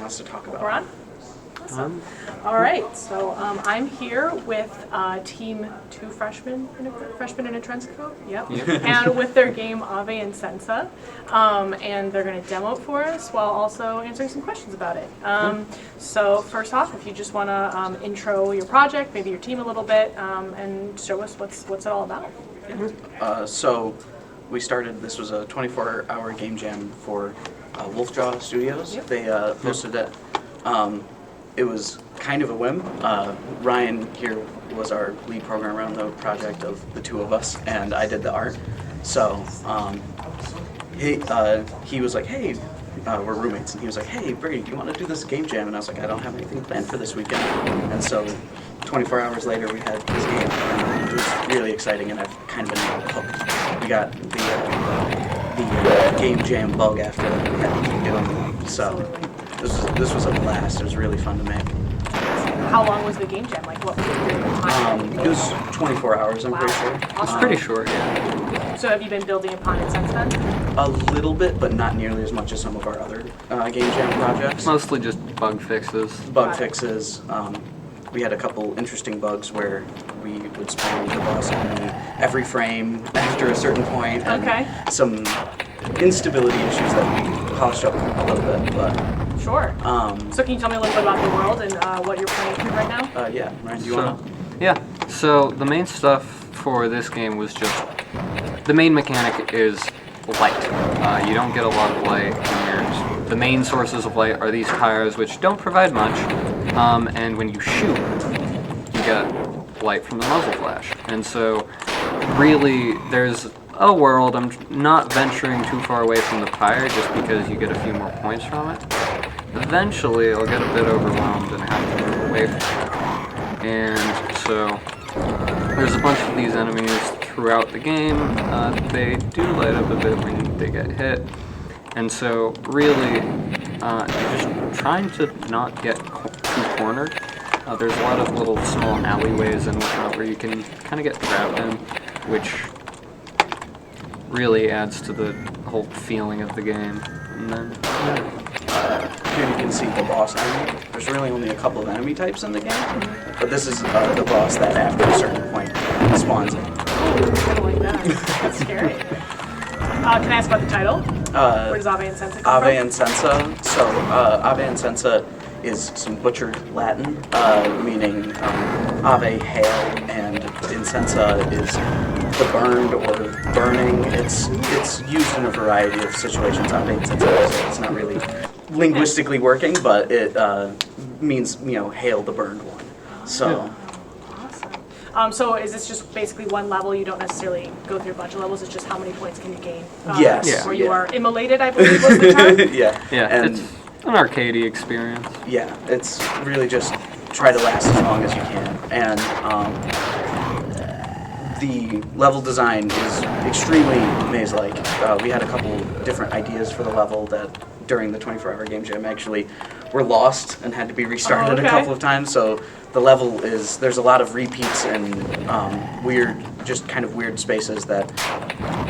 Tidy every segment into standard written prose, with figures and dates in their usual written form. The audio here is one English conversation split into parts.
wants to talk about. We're on? Awesome. All right, so I'm here with team two freshman in a trench coat, yep. And with their game Ave Incensa, and they're going to demo it for us while also answering some questions about it. So first off, if you just want to intro your project, maybe your team a little bit, and show us what's it all about. So we started, this was a 24-hour game jam for Wolfjaw Studios. Yep. They hosted it. It was kind of a whim. Ryan here was our lead programmer on the project of the two of us, and I did the art. So he was like, hey, we're roommates, and he was like, hey, Brady, do you want to do this game jam? And I was like, I don't have anything planned for this weekend. And so 24 hours later, we had this game, and it was really exciting, and I've kind of been hooked. We got the game jam bug after that. We had to keep doing it. So this was a blast. It was really fun to make. How long was the game jam? Like, what was the period of time? It was 24 hours, I'm pretty sure. Awesome. It's pretty short, yeah. So have you been building upon it since then? A little bit, but not nearly as much as some of our other game jam projects. Mostly just bug fixes. Bug fixes. We had a couple interesting bugs where we would spawn the boss enemy every frame after a certain point, and some instability issues that we polished up a little bit. But sure. So can you tell me a little bit about the world and what you're playing through right now? yeah, Ryan, do you want to? Yeah. So the main stuff for this game was just the main mechanic is light. You don't get a lot of light. The main sources of light are these tires, which don't provide much. And when you shoot, you get light from the muzzle flash. And so, really, there's a world. I'm not venturing too far away from the pyre just because you get a few more points from it. Eventually, I'll get a bit overwhelmed and have to move away from it. And so, there's a bunch of these enemies throughout the game. They do light up a bit when they get hit. And so, really, just trying to not get too cornered. There's a lot of little small alleyways and whatnot where you can kind of get trapped in, which really adds to the whole feeling of the game. And then, here you can see the boss enemy. There's really only a couple of enemy types in the game, but this is the boss that after a certain point spawns in. I don't like that. That's scary. Can I ask about the title? Where does Ave Incensa come Ave from? Incensa. So Ave Incensa is some butchered Latin, meaning Ave, hail, and Incensa is the burned or burning. It's used in a variety of situations. Ave Incensa, it's not really linguistically working, but it means, hail the burned one. So. So is this just basically one level? You don't necessarily go through a bunch of levels. It's just how many points can you gain? Yes. Or you are immolated, I believe was the term. Yeah. And it's an arcadey experience. yeah, it's really just try to last as long as you can. And the level design is extremely maze-like. We had a couple different ideas for the level that during the 24-hour game jam actually were lost and had to be restarted a couple of times. So the level is, there's a lot of repeats and just kind of weird spaces that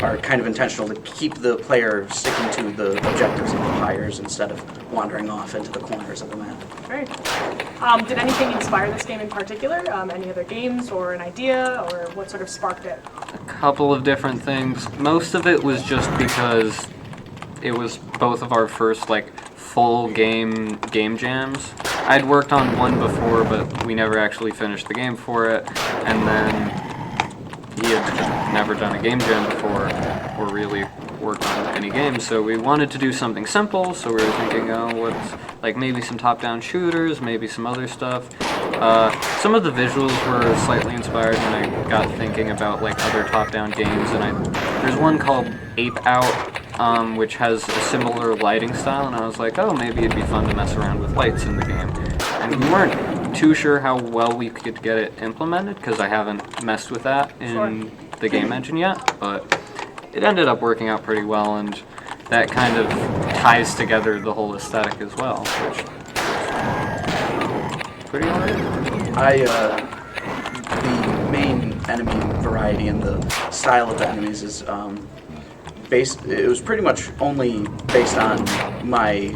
are kind of intentional to keep the player sticking to the objectives of the pyres instead of wandering off into the corners of the map. Very cool. Did anything inspire this game in particular? Any other games or an idea, or what sort of sparked it? A couple of different things. Most of it was just because it was both of our first full game jams. I'd worked on one before, but we never actually finished the game for it. And then he had just never done a game jam before, or really worked on any games. So we wanted to do something simple. So we were thinking, what's maybe some top-down shooters, maybe some other stuff. Some of the visuals were slightly inspired when I got thinking about other top-down games. And there's one called Ape Out, which has a similar lighting style, and I was like, oh, maybe it'd be fun to mess around with lights in the game. And we weren't too sure how well we could get it implemented, because I haven't messed with that in the game engine yet, but it ended up working out pretty well, and that kind of ties together the whole aesthetic as well, which is pretty hard. The main enemy variety and the style of the enemies is it was pretty much only based on my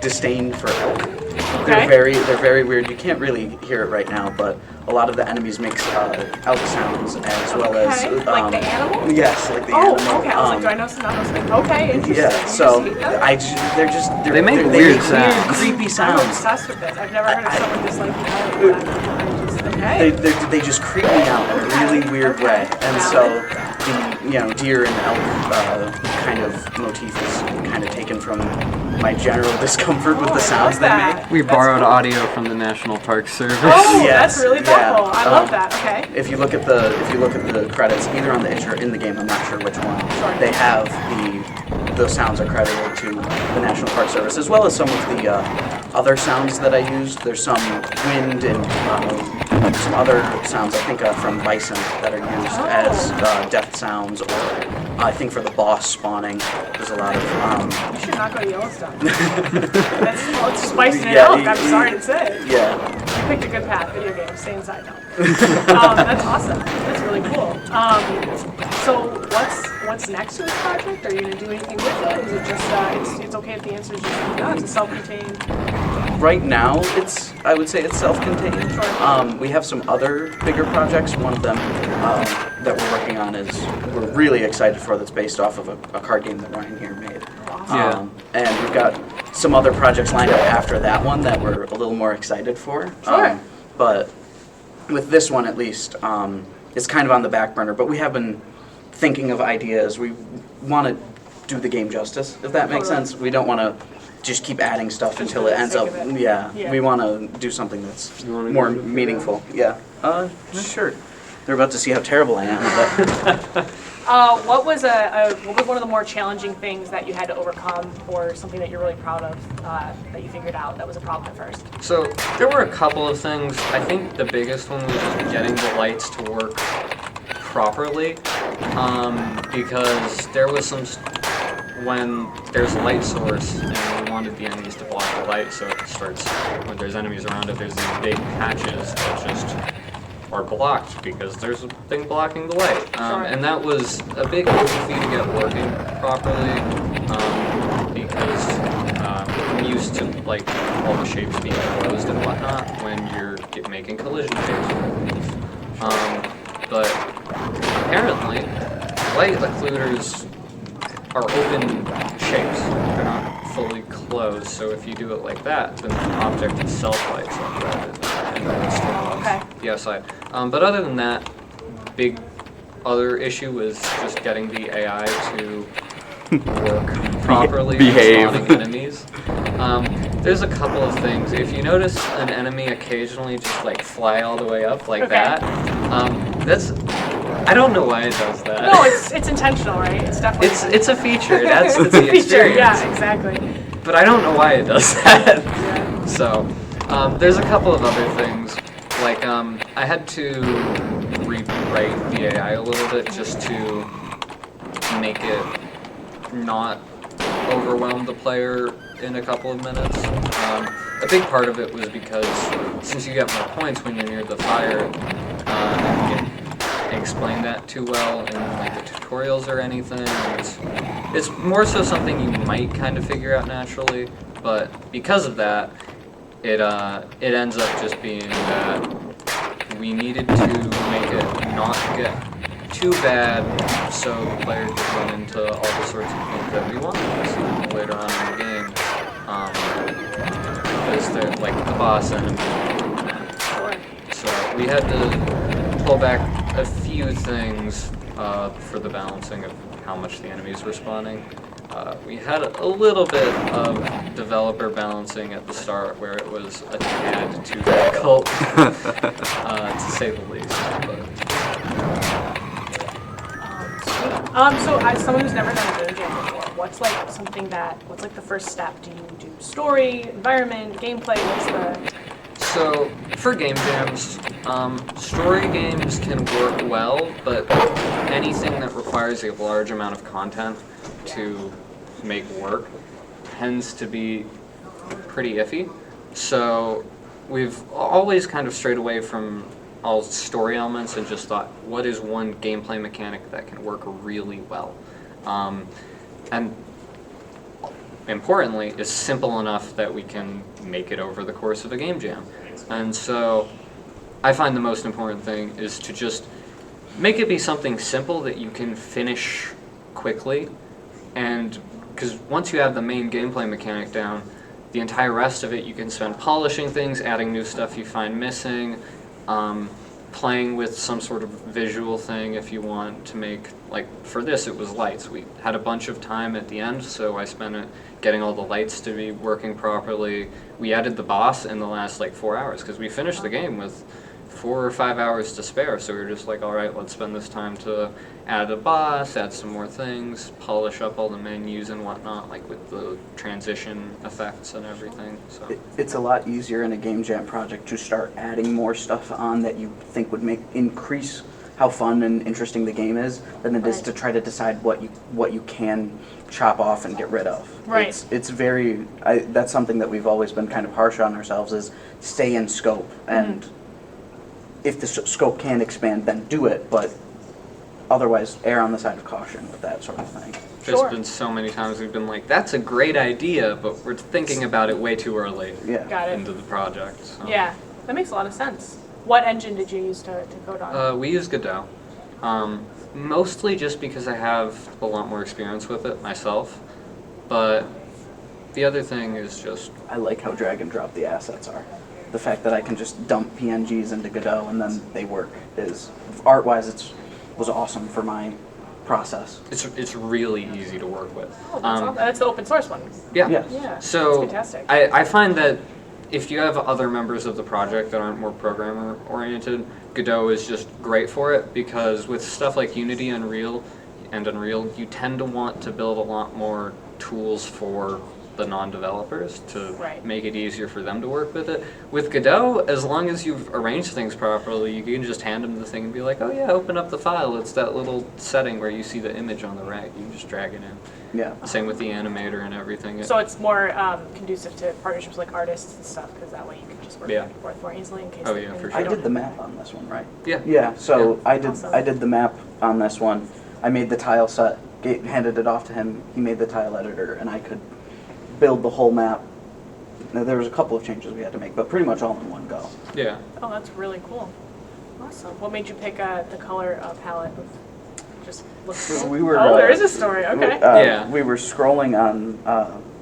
disdain for elk. Okay. They're very weird. You can't really hear it right now, but a lot of the enemies make elk sounds as well as like the animal. Yes, like the Oh, animal. okay. I was like, do I know some of those? Okay, interesting. Yeah, You so just hate them? They make they weird make sounds. creepy I'm sounds. obsessed with this. I've never heard of someone disliking elk. Okay. They just creep me out in a really weird way, and so the deer and elk kind of motif is kind of taken from my general discomfort with the sounds they make. We borrowed audio from the National Park Service. Oh, Yes, that's really yeah. thoughtful. I love that. Okay. If you look at the credits, either on the itch or in the game, I'm not sure which one, they have those sounds are credited to the National Park Service, as well as some of the other sounds that I used. There's some wind and some other sounds, I think, from bison that are used as death sounds, or I think for the boss spawning, there's a lot of... You should not go to Yellowstone. It's spicing it elk, I'm sorry to say. Yeah. You picked a good path, video game, stay inside now. That's awesome. That's really cool. So what's next to this project? Are you going to do anything with it? Is it just, it's okay if the answer is just no, it's self-contained? Right now, I would say it's self-contained. Sure. We have some other bigger projects. One of them that we're working on we're really excited for, that's based off of a card game that Ryan here made. Awesome. And we've got some other projects lined up after that one that we're a little more excited for. Sure. But with this one, at least, it's kind of on the back burner. But we have been thinking of ideas. We want to do the game justice, if that makes sense. We don't want to just keep adding stuff Just until for it the ends sake up. of it. Yeah, we want to do something that's more meaningful. Yeah. Sure. They're about to see how terrible I am. But What was one of the more challenging things that you had to overcome, or something that you're really proud of that you figured out that was a problem at first? So there were a couple of things. I think the biggest one was just getting the lights to work properly, because there was when there's a light source and we wanted the enemies to block the light, so it starts, when there's enemies around it, there's these big patches that just are blocked because there's a thing blocking the light. And that was a big goofy to get working properly, because I'm used to like all the shapes being closed and whatnot when you're making collision shapes. But apparently, light occluders are open shapes. They're not fully closed, so if you do it like that, then the object itself lights up red and then it's still Okay. the outside. But other than that, big other issue was just getting the AI to work properly Behave. spawning enemies. There's a couple of things. If you notice an enemy occasionally just like fly all the way up like that, I don't know why it does that. No, it's intentional, right? It's definitely It's a feature. It adds to it's a the feature. experience. Yeah, exactly. But I don't know why it does that. Yeah. So, there's a couple of other things. Like, I had to rewrite the AI a little bit just to make it not overwhelm the player in a couple of minutes. A big part of it was because since you get more points when you're near the fire, you can explain that too well in like the tutorials or anything. It's more so something you might kind of figure out naturally, but because of that, it ends up just being that we needed to make it not get too bad, so the player could run into all the sorts of things that we wanted to see later on in the game, because they're like the boss enemies. So we had to pull back a few things for the balancing of how much the enemies were spawning. We had a little bit of developer balancing at the start where it was a tad too difficult, to say the least. So as someone who's never done a game jam before, what's like the first step? Do you do story, environment, gameplay? So for game jams, story games can work well, but anything that requires a large amount of content to make work tends to be pretty iffy. So we've always kind of strayed away from all story elements and just thought, what is one gameplay mechanic that can work really well? And importantly, is simple enough that we can make it over the course of a game jam. And so I find the most important thing is to just make it be something simple that you can finish quickly. And because once you have the main gameplay mechanic down, the entire rest of it you can spend polishing things, adding new stuff you find missing, playing with some sort of visual thing if you want to make, like for this it was lights. We had a bunch of time at the end, so I spent it getting all the lights to be working properly. We added the boss in the last like 4 hours because we finished the game with 4 or 5 hours to spare, so we were just like, all right, let's spend this time to add a boss, add some more things, polish up all the menus and whatnot, like with the transition effects and everything. So It's a lot easier in a game jam project to start adding more stuff on that you think would increase how fun and interesting the game is than it is to try to decide what you can chop off and get rid of. Right. It's very that's something that we've always been kind of harsh on ourselves, is stay in scope, and if the scope can expand, then do it, but otherwise err on the side of caution with that sort of thing. there's been so many times we've been like, that's a great idea, but we're thinking about it way too early Got it. into the project. So. Yeah, that makes a lot of sense. What engine did you use to code on? We use Godot. Mostly just because I have a lot more experience with it myself, but the other thing is just... I like how drag and drop the assets are. The fact that I can just dump PNGs into Godot and then they work is, art-wise, was awesome for my process. It's really easy to work with. Oh, that's awesome. That's the open source one. Yeah. Yeah, So that's fantastic. I find that if you have other members of the project that aren't more programmer oriented, Godot is just great for it, because with stuff like Unity and Unreal, you tend to want to build a lot more tools for the non-developers to make it easier for them to work with it. With Godot, as long as you've arranged things properly, you can just hand them the thing and be like, oh yeah, open up the file. It's that little setting where you see the image on the right. You can just drag it in. Yeah. Same with the animator and everything. So it's more conducive to partnerships like artists and stuff, because that way you can just work back and forth more easily in case Oh, they yeah, can- for I sure. did the map on this one, right? Yeah. Yeah, so Yeah. Awesome. I did the map on this one. I made the tile set, handed it off to him. He made the tile editor, and I could build the whole map. Now, there was a couple of changes we had to make, but pretty much all in one go. Yeah. Oh, that's really cool. Awesome. What made you pick the color palette? Just looks cool. We were, there is a story. Okay. Yeah. We were scrolling on,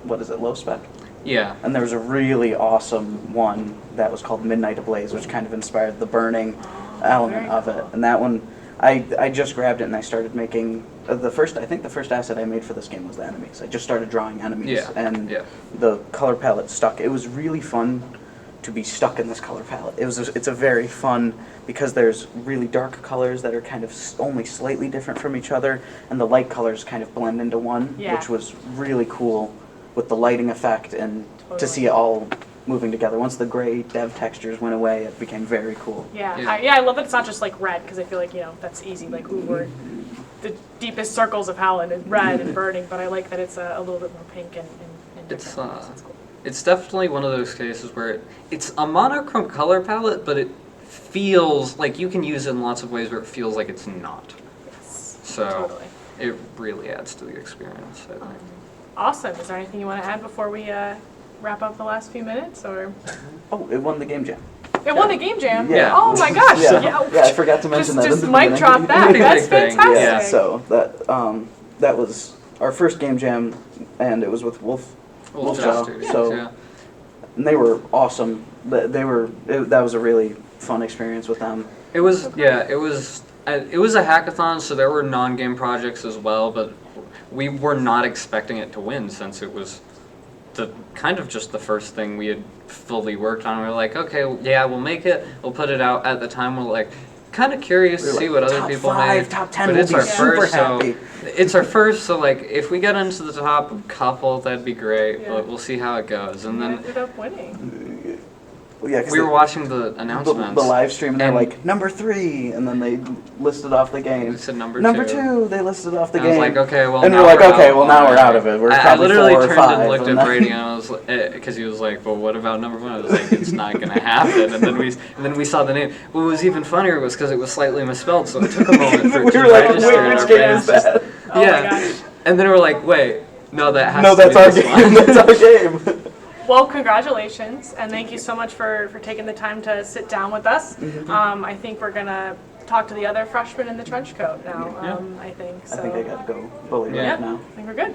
what is it, Low Spec? Yeah. And there was a really awesome one that was called Midnight Ablaze, which kind of inspired the burning element very of it. cool. And that one, I just grabbed it and I started making, I think the first asset I made for this game was the enemies. I just started drawing enemies, Yeah. and Yeah. the color palette stuck. It was really fun to be stuck in this color palette. It's a very fun, because there's really dark colors that are kind of only slightly different from each other, and the light colors kind of blend into one, Yeah. which was really cool with the lighting effect, and to see it all moving together. Once the gray dev textures went away, it became very cool. Yeah. Yeah. I love that it's not just like red, because I feel like, that's easy. Like, the deepest circles of Howland is red and burning, but I like that it's a little bit more pink and It's different. That's cool. it's definitely one of those cases where it's a monochrome color palette, but it feels like you can use it in lots of ways where it feels like it's not. Yes. So Totally. it really adds to the experience, I think. Awesome. Is there anything you want to add before we wrap up the last few minutes? Or Oh, it won the game jam. it won the game jam. Yeah. Oh my gosh. Yeah, I forgot to mention that. Just in the mic beginning. drop that. Pretty That's big thing. fantastic. Yeah. So that was our first game jam, and it was with Wolf Jaw. Studios, So yeah. and they were awesome. That was a really fun experience with them. It was a hackathon, so there were non-game projects as well, but we were not expecting it to win, since it was the kind of just the first thing we had fully worked on. We were like, okay, yeah, we'll make it, we'll put it out. At the time, we're like, kind of curious to see what other people made. Top 10, but we'll it's be our super first, happy. so it's our first. So like, if we get into the top couple, that'd be great. Yeah. But we'll see how it goes. And You then ended up winning. Yeah, 'cause we were watching the announcements. the live stream, and they're and- like number 3, and then they listed off the game. We said number Number two. 2, they listed off the And I game. was like, okay, well, and now we're like, we're okay, out. well now we're out of it. We're I probably literally 4 or turned 5. and looked and at then- Brady, and I was because he was like, "Well, what about number 1?" I was like, "It's not gonna happen." And then we saw the name. What was even funnier was because it was slightly misspelled, so it took a moment for it We to were like, register. wait, in which our game brains is that? Oh yeah. my gosh. And then we were like, "Wait, no, that has No, to that's be our this game. one." That's our game. Well, congratulations, and thank you so much for taking the time to sit down with us. I think we're gonna talk to the other freshmen in the trench coat now. I think so. I think I gotta go bully Yeah. right now. I think we're good.